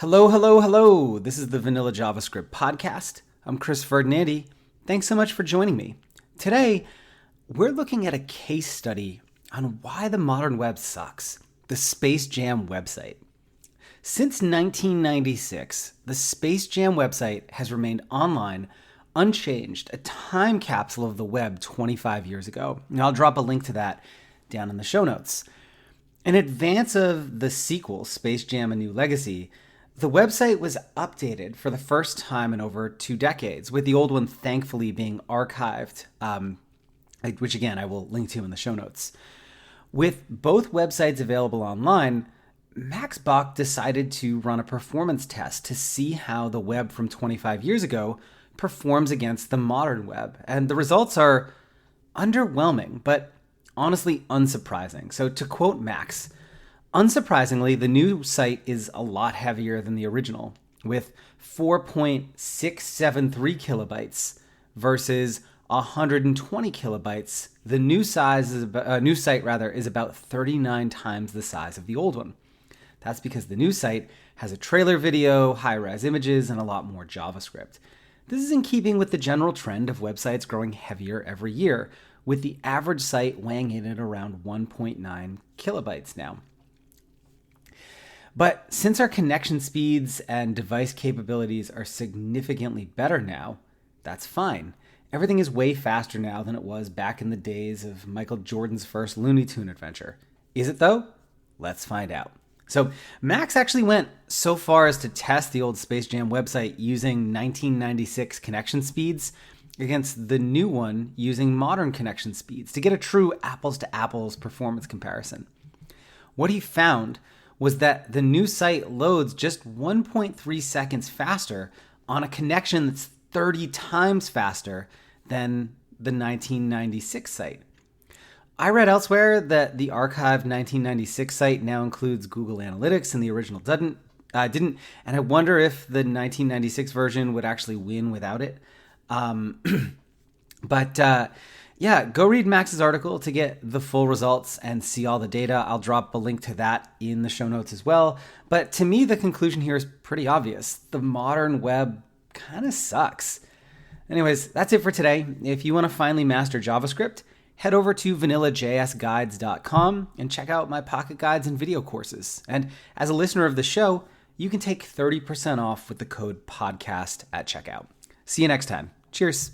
Hello, hello, hello. This is the Vanilla JavaScript podcast. I'm Chris Ferdinandi. Thanks so much for joining me. Today, we're looking at a case study on why the modern web sucks, the Space Jam website. Since 1996, the Space Jam website has remained online, unchanged, a time capsule of the web 25 years ago. And I'll drop a link to that down in the show notes. In advance of the sequel, Space Jam: A New Legacy, the website was updated for the first time in over 2 decades, with the old one thankfully being archived, which again I will link to in the show notes. With both websites available online, Max Bock decided to run a performance test to see how the web from 25 years ago performs against the modern web. And the results are underwhelming, but honestly unsurprising. So to quote Max, unsurprisingly, the new site is a lot heavier than the original, with 4.673 kilobytes versus 120 kilobytes. The new site is about 39 times the size of the old one. That's because the new site has a trailer video, high-res images, and a lot more JavaScript. This is in keeping with the general trend of websites growing heavier every year, with the average site weighing in at around 1.9 kilobytes now. But since our connection speeds and device capabilities are significantly better now, that's fine. Everything is way faster now than it was back in the days of Michael Jordan's first Looney Tune adventure. Is it though? Let's find out. So Max actually went so far as to test the old Space Jam website using 1996 connection speeds against the new one using modern connection speeds to get a true apples to apples performance comparison. What he found was that the new site loads just 1.3 seconds faster on a connection that's 30 times faster than the 1996 site. I read elsewhere that the archived 1996 site now includes Google Analytics and the original didn't, and I wonder if the 1996 version would actually win without it. Yeah, go read Max's article to get the full results and see all the data. I'll drop a link to that in the show notes as well. But to me, the conclusion here is pretty obvious. The modern web kind of sucks. Anyways, that's it for today. If you want to finally master JavaScript, head over to vanillajsguides.com and check out my pocket guides and video courses. And as a listener of the show, you can take 30% off with the code podcast at checkout. See you next time. Cheers.